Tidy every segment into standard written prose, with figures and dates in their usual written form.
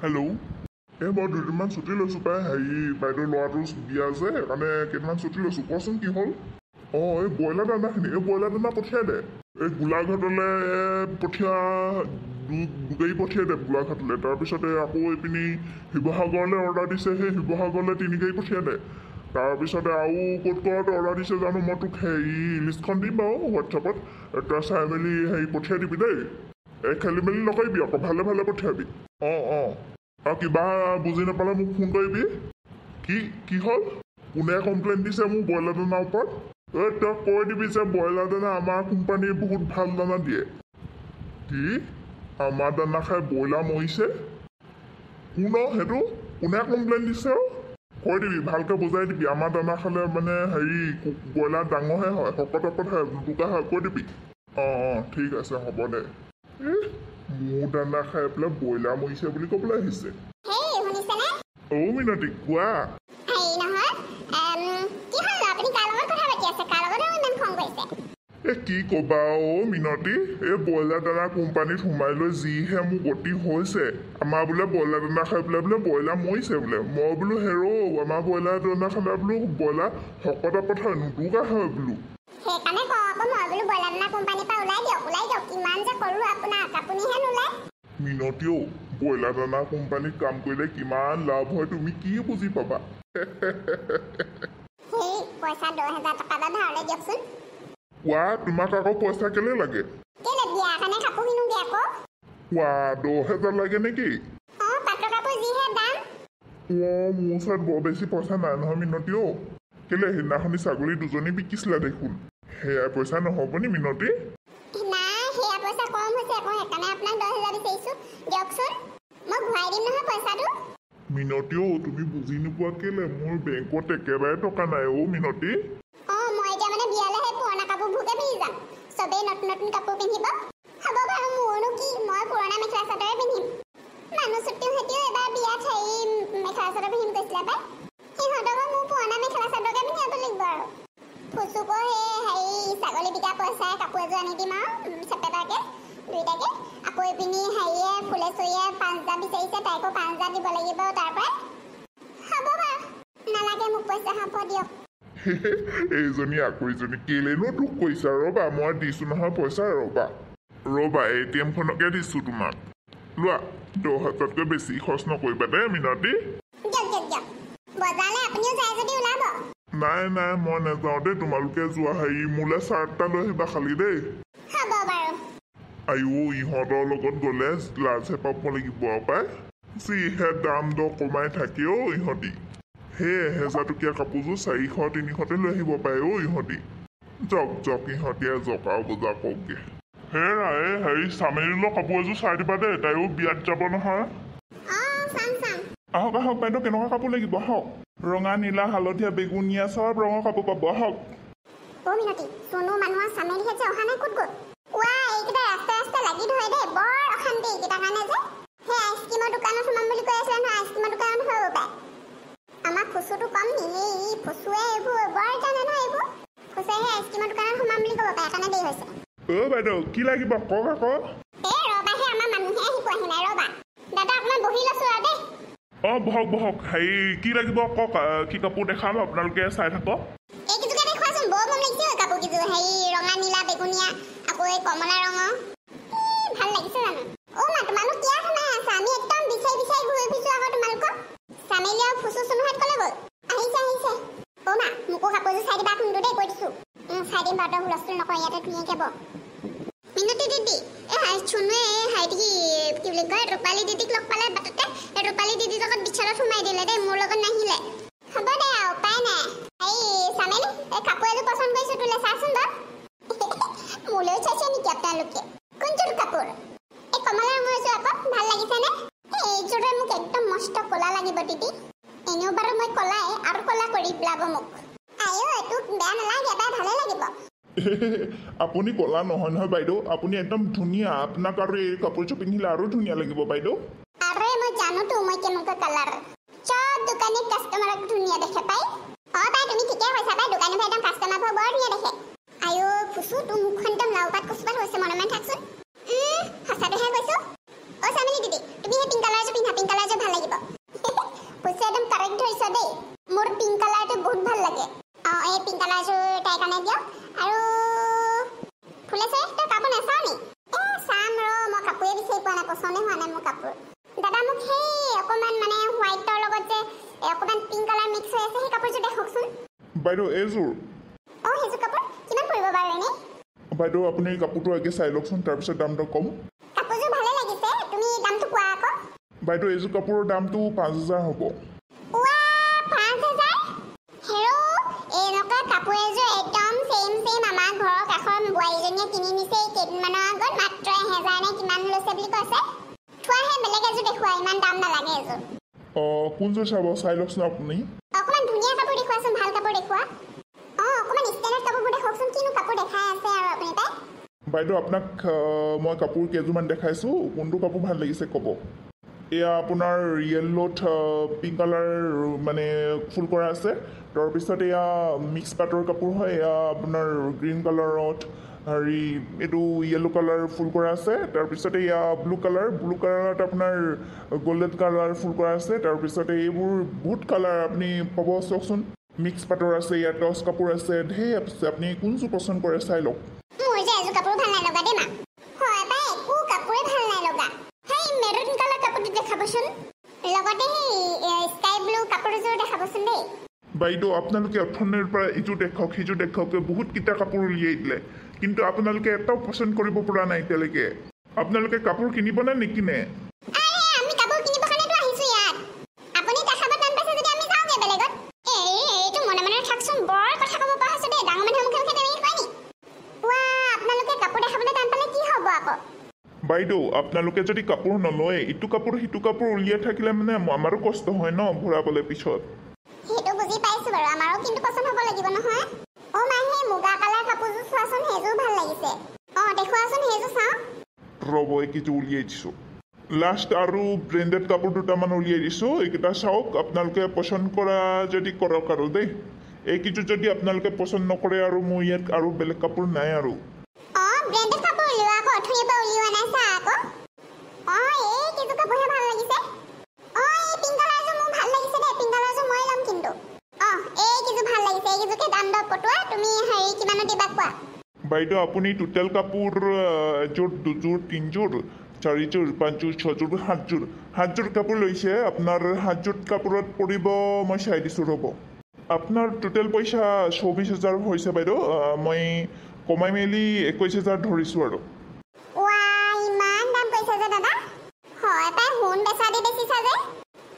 Hello', মই দুদিনমান ছুটি লৈছোঁ পাই। বাইদেউ ল'ৰাটোৰ বিয়া যে সেইকাৰণে কেইদিনমান ছুটি লৈছোঁ। কোৱাচোন কি হ'ল? এই ব্ৰইলাৰ দানাখিনি, ব্ৰইলাৰ দানা পঠিয়াই দে। গোলাঘাটলৈ পঠিয়া, দুগাড়ী পঠিয়াই দে গোলাঘাটলৈ। তাৰপিছতে আকৌ এইপিনি শিৱসাগৰলৈ অৰ্ডাৰ দিছে, সেই শিৱসাগৰলৈ 3 গাড়ী পঠিয়াই দে। তাৰপিছতে আৰু ক'ত অৰ্ডাৰ দিছে জানো, মই তোক লিষ্টখন দিম বাৰু হোৱাটছআপত। তই চাই মেলি পঠিয়াই দিবি দেই। খেলি মেলি নকৰিবি আকৌ, ভালে ভালে পঠিয়াবি। আৰু কিবা বুজি নাপালে মোক ফোন কৰিবি। কি হ'ল? কোনে কমপ্লেইন দিছে মোৰ ব্ৰইলাৰ দানাৰ ওপৰত? তই কৈ দিবি যে ব্ৰইলাৰ দানা আমাৰ কোম্পানীয়ে বহুত ভাল দানা দিয়ে। কি? আমাৰ দানা খাই ব্ৰইলাৰ মৰিছে? সেইটো কোনে কমপ্লেইন দিছে? কৈ দিবি, ভালকৈ বুজাই দিবি। আমাৰ দানা খালে মানে ব্ৰইলাৰ ডাঙৰহে হয়, শকত হয়, দুটুকা হয়। কৈ দিবি। ঠিক আছে, হ'ব দে। মোৰ দানা খাই পেলাই ব্ৰইলাৰ মৰিছে বুলি ক'বলৈ আহিছে। মিনতি কোৱা। কি ক'বা মিনতি, এই ব্ৰইলাৰ দানা কোম্পানীত সোমাই লৈ যিহে মোৰ গতি হৈছে। আমাৰ বোলে ব্ৰইলাৰ দানা খাই পেলাই বোলে ব্ৰইলাৰ মৰিছে বোলে। মই বোলো আমাৰ ব্ৰইলাৰ দানা খালে বোলো ব্ৰইলাৰ শকত হয়, নুটুকা হয় বোলো। মিনতিও, ব্ৰইলাৰ দানা কোম্পানীত কাম কৰিলে কিমান লাভ হয় তুমি কি বুজি পাবা? তোমাক আকৌ পইচা কেলে লাগে? 10,000 লাগে নেকি? মোৰ ওচৰত বৰ বেছি পইচা নাই নহয় মিনতিও। কেলে সেইদিনাখনি ছাগলী 2জনী বিকিছিলা দেখোন, সেয়া পইচা নহ'ব নি মিনতি? মিনতিও, তুমি বুজি নোপোৱা কেলে? মোৰ বেংকত একেবাৰে টকা নাই মিনতি। ছাগলী বিকা পইচাই কাপোৰ এযোৰ আনি দিম আৰু চেপেটাকে 2টাকে। আকৌ এইপিনি ফুলেশ্বৰীয়ে 5,000 বিচাৰিছে, তাইকো 5,000 দিব লাগিব। তাৰপৰা হ'ব বাৰু, নালাগে মোক পইচা, হ'ব দিয়ক। এইজনী আকৰিজনী কেলেনো তোক কৈছা? ৰ'বা, মই দিছোঁ নহয় পইচা। ৰ'বা ATM-খনকে দিছোঁ তোমাক। লোৱা, 10,000তকৈ বেছি খৰচ নকৰিবা দেই মিনতি। বজাৰলৈ আপুনিও যায় যদি ওলাব। নাই, মই নাযাওঁ দেই। তোমালোকে যোৱা। মোলৈ চাৰ্ট এটা লৈ আহিবা খালি দেই। হ'ব বাৰু। ইহঁতৰ লগত গ'লে লাজহে পাব লাগিব পাই। যিহে দাম দৰ কমাই থাকে ইহঁতি। সেই 1000 টকীয়া কাপোৰযোৰ 400-300তে লৈ আহিব পাৰে ইহঁতি। যাওক ইহঁতি জকাও বজাৰ কওকগে। চামেলিলৈ কাপোৰ এযোৰ চাই দিবা দেই, তাইও বিয়াত যাব নহয়। আহক বাইদেউ, কেনেকুৱা কাপোৰ লাগিব? আহক। ৰঙা, নীলা, হালধীয়া, বেগুনীয়া চব ৰঙৰ কাপোৰ পাব। আহক। লাগি ধৰে দেই, বৰ অশান্তি এইকেইটাৰ কাৰণে যে। সেই আইচক্ৰীমৰ দোকানত সোমাম বুলি কৈ আছিলে নহয়, আইচক্ৰীমৰ দোকানত সোমাব পাৰে। আমাৰ ফুচুটো কম নি? ফুচুৱে এইবোৰ বৰ জানে নহয়, এইবোৰ ফুচুৱে সেই আইচক্ৰীমৰ দোকানত সোমাম বুলি ক'ব পাৰে, সেইকাৰণে দেৰি হৈছে। বাইদেউ কি লাগিব কওক আকৌ। ৰ'বাহে, আমাৰ মানুহে আহি পোৱাহি নাই। ৰ'বা দাদা, অকণমান বহি লৈছোঁ আৰু দেই। বহক। কি লাগিব কওক, কি কাপোৰ দেখাম আপোনালোকে চাই থাকক। এইকেইযোৰকে দেখুৱাচোন, বৰ মৰম লাগিছে কাপোৰ কেইযোৰ। ৰঙা, নীলা, বেগুনীয়া, আকৌ এই কমলা ৰঙৰ। ভাল লাগিছে জানো? তোমালোক কিয় সোমাই আছা? আমি একদম বিচাৰি ঘূৰি ফুৰিছোঁ আকৌ তোমালোকক। চামেলি আৰু ফুচু চুনুহঁত ক'লৈ গ'ল? আহিছে। মোকো কাপোৰযোৰ চাই দিবা কোনটো দেই, কৈ দিছোঁ। চাই দিম বাৰু, তই হুলস্থুল নকৰ, ইয়াতে ধুনীয়াকৈ বহ। মিনতি দিদি, চুনুৱে কি বুলি কয়, ৰূপালী দিদিক লগ পালে বাটতে। ৰূপালী দিদিৰ লগত বিচৰাত সোমাই দিলে দেই, মোৰ লগত নাহিলে। হ'ব দে আৰু, উপায় নাই। চামেলি, কাপোৰ এযোৰ পচন্দ কৰিছোঁ, তোলে চাচোন বাৰু। মোলৈও চাইছে নেকি আপোনালোকে? কোনযোৰ কাপোৰ? এই কমলা ৰঙৰ এযোৰ আকৌ, ভাল লাগিছেনে? এইযোৰে মোক একদম মস্ত ক'লা লাগিব দিদি। এনেও বাৰু মই ক'লাই, আৰু ক'লা কৰি পেলাব মোক। এইটো বেয়া নালাগে, এবাৰ ভালে লাগিব। আপুনি ক'লা নহয় বাইদেউ, আপুনি একদম ধুনীয়া। আপোনাক আৰু এই কাপোৰযোৰ পিন্ধিলে আৰু ধুনীয়া লাগিব বাইদেউ। মই জানোতো মই কেনেকুৱা কালাৰ। চব দোকানী কাষ্টমাৰক ধুনীয়া দেখে পাই। পাই, তুমি ঠিকে কৈছা পাই, দোকানী ভাই একদম কাষ্টমাৰবোৰ বৰ ধুনীয়া দেখে। ফুচু, তোৰ মুখখন একদম লাওপাত কচুপাত হৈছে, মনে থাকচোন। সঁচাটোহে কৈছোঁ। চামেলি দিদি, তুমি সেই পিংক কালাৰযোৰ পিন্ধা, পিংক কালাৰযোৰ দিছো দেই মোৰ পিংক কালাৰটো বহুত ভাল লাগে এই পিংক কালাৰটো তাই কাৰণে দিয়ক আৰু ফুলেছে তই কাপোৰ নাচাও নি চাম মই কাপোৰে বিচাৰি পোৱা নাই পচন্দে হোৱা নাই মোৰ কাপোৰ দাদা মোক সেই অকমান মানে হোৱাইটৰ লগত যে অকমান পিংক কালাৰ মিক্স হৈ আছে সেই কাপোৰযোৰ দেখকচোন বাইদেউ এইযোৰ সেইযোৰ কাপোৰ কিমান পৰিব বাৰু এনে বাইদেউ আপুনি কাপোৰটো আগে চাই লওকচোন তাৰপিছত দামটো কম কাপোৰযোৰ ভালে লাগিছে তুমি দামটো কোৱা আকৌ বাইদেউ এইযোৰ কাপোৰৰ দামটো 5,000 হ'ব ওৱা 5,000 হেৰো এনেকুৱা কাপোৰ এযোৰ একদম সেম আমাৰ ঘৰৰ কাষৰ বোৱাৰীজনীয়ে কিনি নিছে কেইদিনমানৰ আগত মাত্ৰ 1,000 নে কিমান লৈছে বুলি কৈছে থোৱাহে বেলেগ এযোৰ দেখুৱা ইমান দাম নালাগে এযোৰ কোনযোৰ চাব চাই লওকচোন আপুনি অকমান ধুনীয়া কাপোৰ দেখুৱাচোন ভাল কাপোৰ দেখুৱা অকমান ষ্টেণ্ডাৰ্ড কাপোৰবোৰ দেখকচোন কিনো কাপোৰ দেখাই আছে আৰু আপুনি তাই বাইদেউ আপোনাক মই কাপোৰ কেইযোৰমান দেখাইছোঁ কোনটো কাপোৰ ভাল লাগিছে ক'ব এয়া আপোনাৰ য়েল্লোত পিংক কালাৰ মানে ফুল কৰা আছে তাৰপিছত এয়া মিক্স পাটৰ কাপোৰ হয় এয়া আপোনাৰ গ্ৰীণ কালাৰত হেৰি এইটো য়েল্লো কালাৰ ফুল কৰা আছে তাৰপিছতে এয়া ব্লু কালাৰত আপোনাৰ গল্ডেন কালাৰ ফুল কৰা আছে তাৰপিছতে এইবোৰ বহুত কালাৰ আপুনি পাব চাওকচোন মিক্স পাটৰ আছে ইয়াত টচ কাপোৰ আছে ঢেৰ আছে আপুনি কোনযোৰ পচন্দ কৰে চাই লওক মোৰ যে এযোৰ কাপোৰ ভাল নাই লগা দেই মা হয় পাই একো কাপোৰে ভাল নাই লগা সেই মেৰুন কালাৰ কাপোৰটো দেখাবচোন লগতে সেই স্কাই ব্লু কাপোৰযোৰ দেখাবচোন দেই বাইদেউ আপোনালোকে অথনিৰ পৰা ইটো দেখক সিটো দেখক বহুতকেইটা কাপোৰ উলিয়াই দিলে কিন্তু আপোনালোকে এটাও পচন্দ কৰিব পৰা নাই এতিয়ালৈকে আপোনালোকে কাপোৰ কিনিব নে নিকিনে আমি কাপোৰ কিনিব কাৰণেতো আহিছো ইয়াত আপুনি দেখাব টান পাইছে যদি আমি যাওঁগে বেলেগত এইটো মনে মনে থাকচোন বৰ কথা ক'ব পৰা হৈছে দেই ডাঙৰ মানুহৰ মুখে মুখে তেনেকৈ কয় নি ওৱা আপোনালোকে কাপোৰ দেখাবলৈ টান পালে কি হ'ব আকৌ বাইদেউ আপোনালোকে যদি কাপোৰ নলয় ইটো কাপোৰ সিটো কাপোৰ উলিয়াই থাকিলে মানে আমাৰো কষ্ট হয় ন ভৰাবলৈ পিছত সেইটো বুজি পাইছো বাৰু আমাৰো কিন্তু পছন্দ হ'ব লাগিব নহয় মাহে মুগা কালাৰ কাপোৰযোৰ চোৱাচোন সেইযোৰ ভাল লাগিছে দেখুৱাচোন সেইযোৰ চাওঁ ৰ'ব এইকেইযোৰ উলিয়াই দিছোঁ লাষ্ট আৰু ব্ৰেণ্ডেড কাপোৰ দুটামান উলিয়াই দিছোঁ এইকেইটা চাওক আপোনালোকে পচন্দ কৰা যদি কৰক আৰু দেই এইকেইযোৰ যদি আপোনালোকে পচন্দ নকৰে আৰু মোৰ ইয়াত আৰু বেলেগ কাপোৰ নাই আৰু ব্ৰেণ্ডেড কাপোৰ উলিওৱা আকৌ অথনিৰ পৰা উলিওৱা নাই চা আকৌ এই কেইযোৰ কাপোৰহে ভাল লাগিছে এই পিংক কালাৰযোৰ মোৰ ভাল লাগিছে দেই পিংক কালাৰযোৰ মই ল'ম কিন্তু এই কেইযোৰ ভাল লাগিছে এইকেইযোৰকে দাম দৰ পটোৱা তুমি হেৰি কিমানত দিবা কোৱা বাইদেউ আপুনি টোটেল কাপোৰ এযোৰ দুযোৰ তিনিযোৰ 4যোৰ 5যোৰ 6যোৰ 7যোৰ কাপোৰ লৈছে আপোনাৰ 7যোৰ কাপোৰত পৰিব মই চাই দিছোঁ ৰ'ব আপোনাৰ টোটেল পইচা 24,000 হৈছে বাইদেউ মই কমাই মেলি 21,000 ধৰিছোঁ আৰু ইমান দাম কৈছে যে দাদা হয় পাই সোণ বেচা দি বেচিছা যে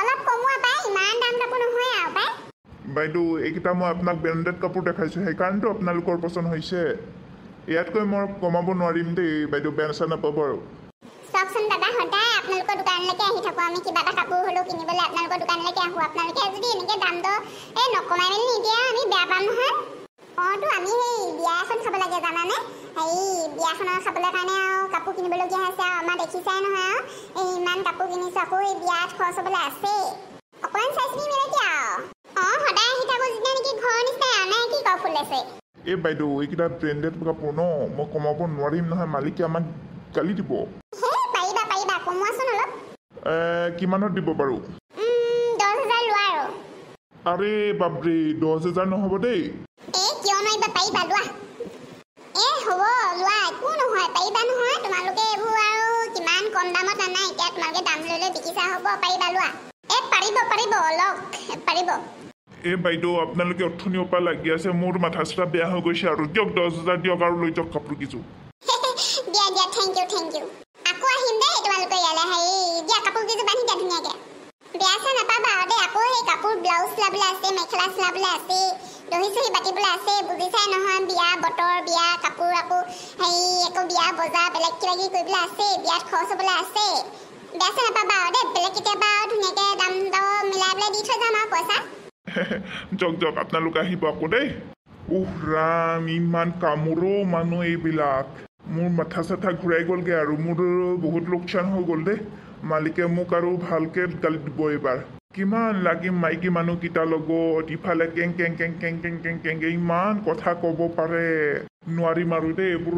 অলপ কমোৱা পাই ইমান দাম কাপোৰ নহয় আৰু পাই বাইদেউ এইকেইটা মই আপোনাক ব্ৰেণ্ডেড কাপোৰ দেখাইছোঁ সেইকাৰণেতো আপোনালোকৰ পচন্দ হৈছে ইয়াতকৈ মই কমাব নোৱাৰিম দেই বাইদেউ বেয়া চেয়া নাপাব আৰু চাওকচোন দাদা সদায় আপোনালোকৰ দোকানলৈকে আহি থাকোঁ আমি কিবা এটা কাপোৰ হ'লেও কিনিবলৈ আপোনালোকৰ দোকানলৈকে আহোঁ আপোনালোকে যদি এনেকৈ দাম দৰ নকমাই মেলি নিদিয়ে আমি বেয়া পাম নহয় তো আমি সেই বিয়া এখন খাব লাগে জানানে হেৰি বিয়াখনৰ খাবলৈ কাৰণে আৰু কাপোৰ কিনিবলগীয়া হৈছে আৰু আমাৰ দেখিছাই নহয় আৰু ইমান কাপোৰ কিনিছোঁ আকৌ এই বিয়াত খৰচ হ'বলৈ আছেই অকণমান চাই চিনি মিলে দিয়া সদায় আহি থাকোঁ যেতিয়া নেকি ঘৰৰ নিচিনাই আৰু নাই কি কওঁ ফুলেছে এই বাইদেউ এইকেইটা ব্ৰেণ্ডেড কাপোৰ ন মই কমাব নোৱাৰিম নহয় মালিকে আমাক গালি দিব পাৰিবা কমোৱাচোন অলপ কিমানত দিব বাৰু 10,000 লোৱা আৰু আৰে বাপৰে 10,000 নহ'ব দেই কিয় নোৱাৰিবা পাৰিবা লোৱা হ'ব লোৱা একো নহয় পাৰিবা নহয় তোমালোকে এইবোৰ আৰু কিমান কম দামত আনা এতিয়া তোমালোকে দাম লৈ লৈ বিকিছা হ'ব পাৰিবা লোৱা পাৰিব অলপ পাৰিব বাইদেউ আপোনালোকে অথনিৰ পৰা লাগি আছে মোৰ মাথা চাথা বেয়া হৈ গৈছে আৰু দিয়ক 10,000 দিয়ক আৰু লৈ যাওক কাপোৰ কিছু দিয়া থেংক ইউ আকৌ আহিম দেই তোমালোকে ইয়ালৈ দিয়া কাপোৰ কিছু বান্ধি দিয়া ধুনীয়াকৈ বেয়া চেয়া নাপাবা আৰু দেই আকৌ সেই কাপোৰ ব্লাউজ চিলাবলৈ আছে মেখেলা চিলাবলৈ আছে দহি চহি বাতিবলৈ আছে বুজিছাই নহয় বিয়া বতৰ বিয়া কাপোৰ আকৌ আকৌ বিয়া বজাৰ বেলেগ কিবা কিবি কৰিবলৈ আছে বিয়াত খৰচ হ'বলৈ আছে বেয়া চেয়া নাপাবা আৰু দেই বেলেগ কেতিয়াবা আৰু ধুনীয়াকৈ দাম দৰ মিলাই পেলাই দি থৈ যাম আৰু পইচা যাওক আপোনালোকে আহিব আকৌ দেই ৰাম ইমান কামোৰো মানুহ এইবিলাক মোৰ মাথা চাথা ঘূৰাই গ'লগৈ আৰু মোৰ বহুত লোকচান হৈ গ'ল দেই মালিকে মোক আৰু ভালকৈ গালি দিব এইবাৰ কিমান লাগিম মাইকী মানুহকেইটাৰ লগত ইফালে কেং ইমান কথা ক'ব পাৰে নোৱাৰিম আৰু দেই এইবোৰ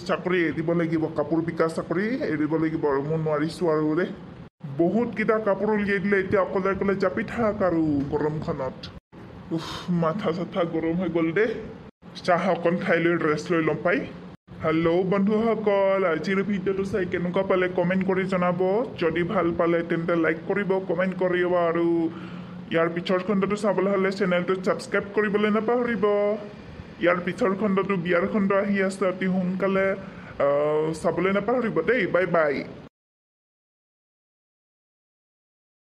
চাকৰি এৰিব লাগিব কাপোৰ বিকা চাকৰি এৰিব লাগিব আৰু মই নোৱাৰিছোঁ আৰু দেই বহুতকেইটা কাপোৰ উলিয়াই দিলে এতিয়া অকলে অকলে জাপি থাক আৰু গৰমখনত উফ মাথা চাথা গৰম হৈ গ'ল দেই চাহ অকণ খাই লৈ ৰেষ্ট লৈ ল'ম পাই হেল্ল' বন্ধুসকল আজিৰ ভিডিঅ'টো চাই কেনেকুৱা পালে কমেণ্ট কৰি জনাব যদি ভাল পালে তেন্তে লাইক কৰিব কমেণ্ট কৰিব আৰু ইয়াৰ পিছৰ খণ্ডটো চাবলৈ হ'লে চেনেলটো ছাবস্ক্ৰাইব কৰিবলৈ নাপাহৰিব ইয়াৰ পিছৰ খণ্ডটো বিয়াৰ খণ্ড আহি আছে অতি সোনকালে চাবলৈ নাপাহৰিব দেই বাই বাই